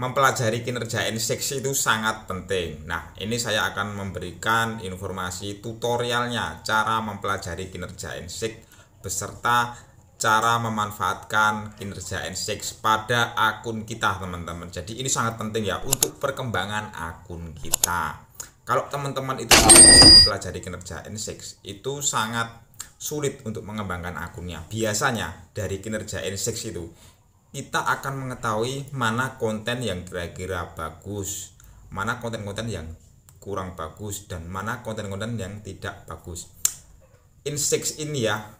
mempelajari kinerja N6 itu sangat penting. Nah, ini saya akan memberikan informasi tutorialnya cara mempelajari kinerja N6 beserta cara memanfaatkan kinerja N6 pada akun kita, teman-teman. Jadi ini sangat penting ya untuk perkembangan akun kita. Kalau teman-teman itu bisa mempelajari kinerja N6 itu sangat sulit untuk mengembangkan akunnya. Biasanya dari kinerja N6 itu kita akan mengetahui mana konten yang kira-kira bagus, mana konten-konten yang kurang bagus, dan mana konten-konten yang tidak bagus. N6 ini ya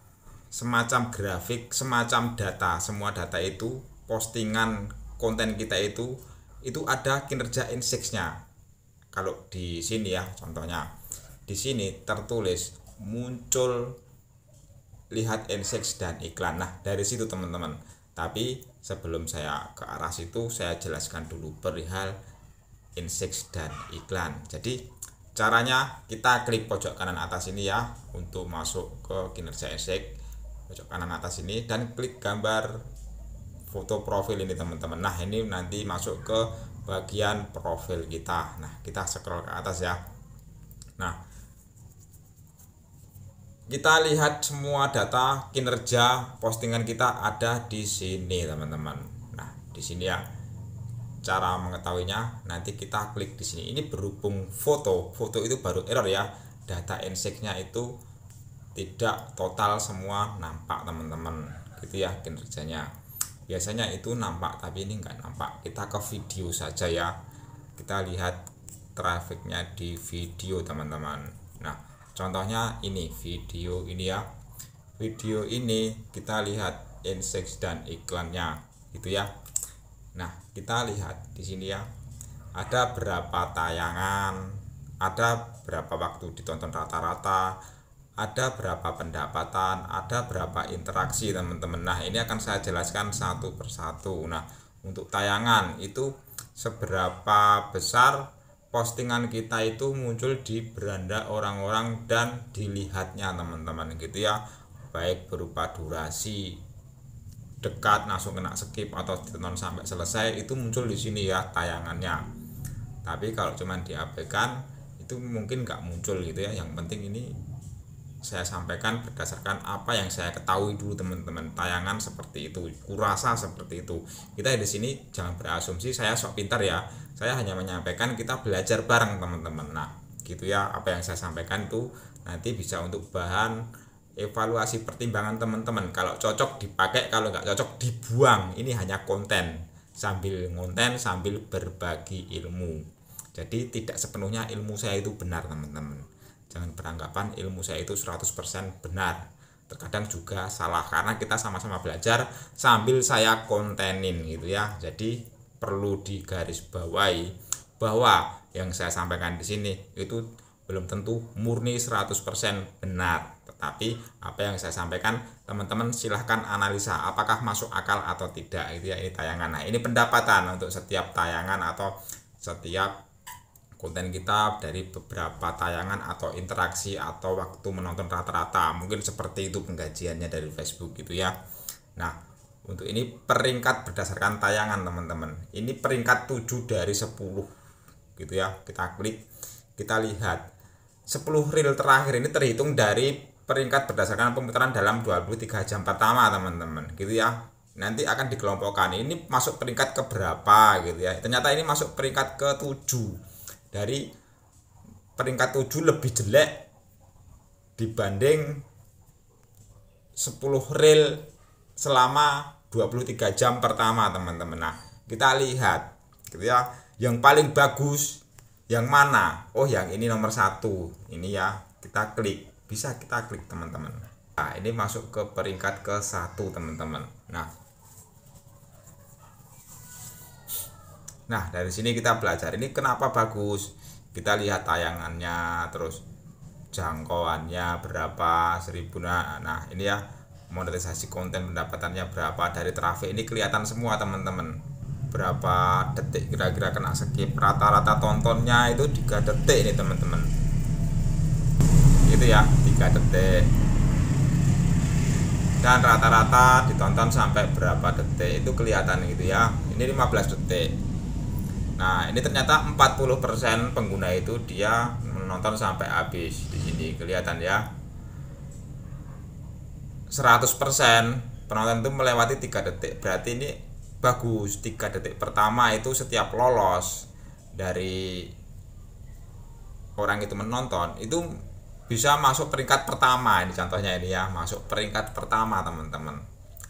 semacam grafik, semacam data. Semua data itu, postingan konten kita itu ada kinerja N6-nya. Kalau di sini ya contohnya, di sini tertulis muncul lihat N6 dan iklan. Nah, dari situ teman-teman. Tapi sebelum saya ke arah situ, saya jelaskan dulu perihal N6 dan iklan. Jadi caranya kita klik pojok kanan atas ini ya untuk masuk ke kinerja N6, pojok kanan atas ini, dan klik gambar foto profil ini teman-teman. Nah, ini nanti masuk ke bagian profil kita. Nah, kita scroll ke atas ya. Nah, kita lihat semua data kinerja postingan kita ada di sini teman-teman. Nah, di sini ya cara mengetahuinya, nanti kita klik di sini. Ini berhubung foto itu baru error ya, data N6-nya itu tidak total semua nampak teman-teman, gitu ya kinerjanya. Biasanya itu nampak, tapi ini enggak nampak. Kita ke video saja ya, kita lihat trafiknya di video teman-teman. Nah, contohnya ini video ini ya, video ini kita lihat N6 dan iklannya gitu ya. Nah, kita lihat di sini ya, ada berapa tayangan, ada berapa waktu ditonton rata-rata, ada berapa pendapatan, ada berapa interaksi teman-teman. Nah, ini akan saya jelaskan satu persatu. Nah, untuk tayangan itu seberapa besar postingan kita itu muncul di beranda orang-orang dan dilihatnya teman-teman gitu ya, baik berupa durasi dekat langsung kena skip atau ditonton sampai selesai, itu muncul di sini ya tayangannya. Tapi kalau cuman diabaikan itu mungkin nggak muncul gitu ya. Yang penting ini saya sampaikan berdasarkan apa yang saya ketahui dulu teman-teman. Tayangan seperti itu, kurasa seperti itu. Kita di sini jangan berasumsi saya sok pintar ya. Saya hanya menyampaikan, kita belajar bareng teman-teman. Nah, gitu ya, apa yang saya sampaikan itu nanti bisa untuk bahan evaluasi pertimbangan teman-teman. Kalau cocok dipakai, kalau nggak cocok dibuang. Ini hanya konten, sambil ngonten sambil berbagi ilmu. Jadi tidak sepenuhnya ilmu saya itu benar teman-teman. Jangan beranggapan ilmu saya itu 100% benar. Terkadang juga salah, karena kita sama-sama belajar sambil saya kontenin gitu ya. Jadi perlu digarisbawahi bahwa yang saya sampaikan di sini itu belum tentu murni 100% benar. Tetapi apa yang saya sampaikan, teman-teman silahkan analisa apakah masuk akal atau tidak gitu ya. Ini tayangan. Nah, ini pendapatan untuk setiap tayangan atau setiap konten kita dari beberapa tayangan atau interaksi atau waktu menonton rata-rata. Mungkin seperti itu penggajiannya dari Facebook gitu ya. Nah, untuk ini peringkat berdasarkan tayangan teman-teman. Ini peringkat 7 dari 10 gitu ya. Kita klik, kita lihat 10 reel terakhir ini terhitung dari peringkat berdasarkan pemutaran dalam 23 jam pertama teman-teman gitu ya. Nanti akan dikelompokkan ini masuk peringkat ke berapa gitu ya. Ternyata ini masuk peringkat ke 7. Dari peringkat 7 lebih jelek dibanding 10 reel selama 23 jam pertama teman-teman. Nah, kita lihat gitu ya, yang paling bagus yang mana. Oh, yang ini nomor 1 ini ya, kita klik, bisa kita klik teman-teman. Nah, ini masuk ke peringkat ke 1 teman-teman. Nah, dari sini kita belajar ini kenapa bagus. Kita lihat tayangannya, terus jangkauannya berapa, 1000. Nah, ini ya, monetisasi konten pendapatannya berapa, dari traffic ini kelihatan semua teman-teman. Berapa detik kira-kira kena skip, rata-rata tontonnya itu 3 detik ini teman-teman. Itu ya, 3 detik. Dan rata-rata ditonton sampai berapa detik itu kelihatan gitu ya. Ini 15 detik. Nah, ini ternyata 40% pengguna itu dia menonton sampai habis. Di sini kelihatan ya. 100% penonton itu melewati 3 detik. Berarti ini bagus. 3 detik pertama itu setiap lolos dari orang itu menonton itu bisa masuk peringkat pertama. Ini contohnya ini ya, masuk peringkat pertama teman-teman.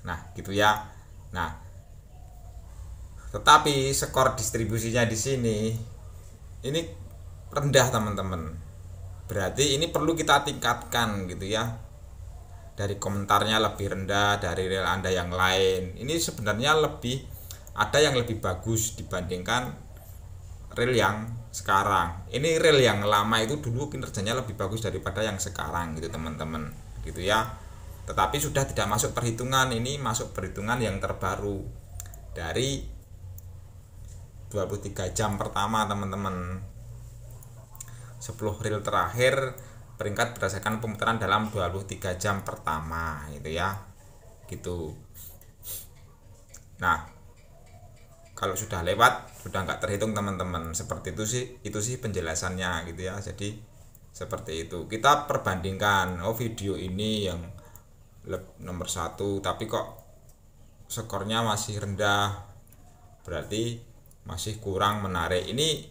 Nah, gitu ya. Nah, tetapi skor distribusinya di sini ini rendah teman-teman. Berarti ini perlu kita tingkatkan gitu ya. Dari komentarnya lebih rendah dari reel Anda yang lain. Ini sebenarnya ada yang lebih bagus dibandingkan reel yang sekarang. Ini reel yang lama itu dulu kinerjanya lebih bagus daripada yang sekarang gitu teman-teman. Gitu ya. Tetapi sudah tidak masuk perhitungan, ini masuk perhitungan yang terbaru dari 23 jam pertama teman-teman. 10 reel terakhir peringkat berdasarkan pemutaran dalam 23 jam pertama gitu ya. Gitu. Nah, kalau sudah lewat sudah nggak terhitung teman-teman. Seperti itu sih penjelasannya gitu ya. Jadi seperti itu. Kita perbandingkan, oh video ini yang nomor 1 tapi kok skornya masih rendah. Berarti masih kurang menarik. Ini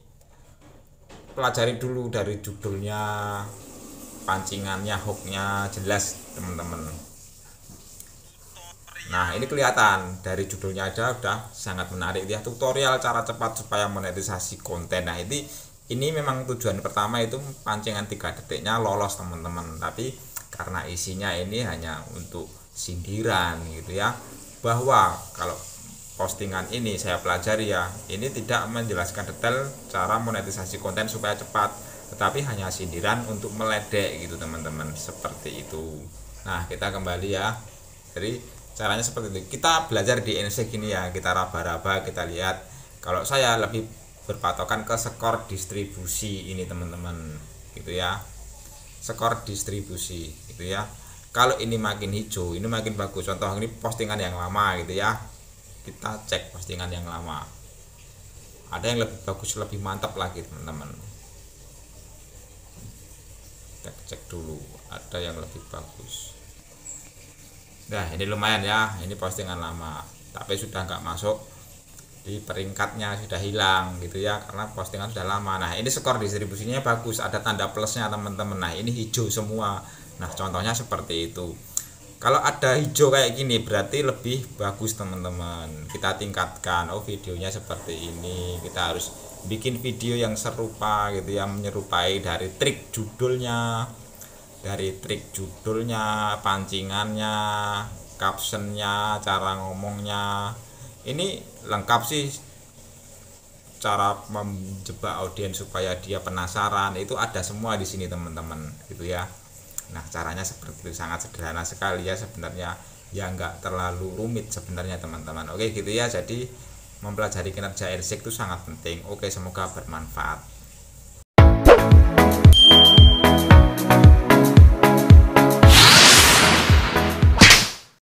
pelajari dulu dari judulnya, pancingannya, hooknya jelas teman-teman. Nah, ini kelihatan dari judulnya aja udah sangat menarik ya, tutorial cara cepat supaya monetisasi konten. Nah, ini memang tujuan pertama itu pancingan 3 detiknya lolos teman-teman. Tapi karena isinya ini hanya untuk sindiran gitu ya, bahwa kalau postingan ini saya pelajari ya, ini tidak menjelaskan detail cara monetisasi konten supaya cepat, tetapi hanya sindiran untuk meledek gitu teman-teman, seperti itu. Nah, kita kembali ya. Jadi caranya seperti itu. Kita belajar di NSEC ini ya, kita raba-raba, kita lihat. Kalau saya lebih berpatokan ke skor distribusi ini teman-teman, gitu ya. Skor distribusi gitu ya. Kalau ini makin hijau, ini makin bagus. Contoh ini postingan yang lama gitu ya. Kita cek postingan yang lama, ada yang lebih bagus, lebih mantap lagi teman-teman. Kita cek dulu, ada yang lebih bagus. Nah, ini lumayan ya, ini postingan lama tapi sudah nggak masuk di peringkatnya, sudah hilang gitu ya, karena postingan sudah lama. Nah, ini skor distribusinya bagus, ada tanda plusnya teman-teman. Nah, ini hijau semua. Nah, contohnya seperti itu. Kalau ada hijau kayak gini berarti lebih bagus teman-teman. Kita tingkatkan, oh videonya seperti ini, kita harus bikin video yang serupa gitu ya, menyerupai dari trik judulnya, pancingannya, captionnya, cara ngomongnya. Ini lengkap sih, cara menjebak audiens supaya dia penasaran, itu ada semua di sini teman-teman gitu ya. Nah, caranya seperti itu, sangat sederhana sekali ya sebenarnya, ya nggak terlalu rumit sebenarnya teman-teman. Oke gitu ya, jadi mempelajari kinerja NSEC itu sangat penting. Oke, semoga bermanfaat.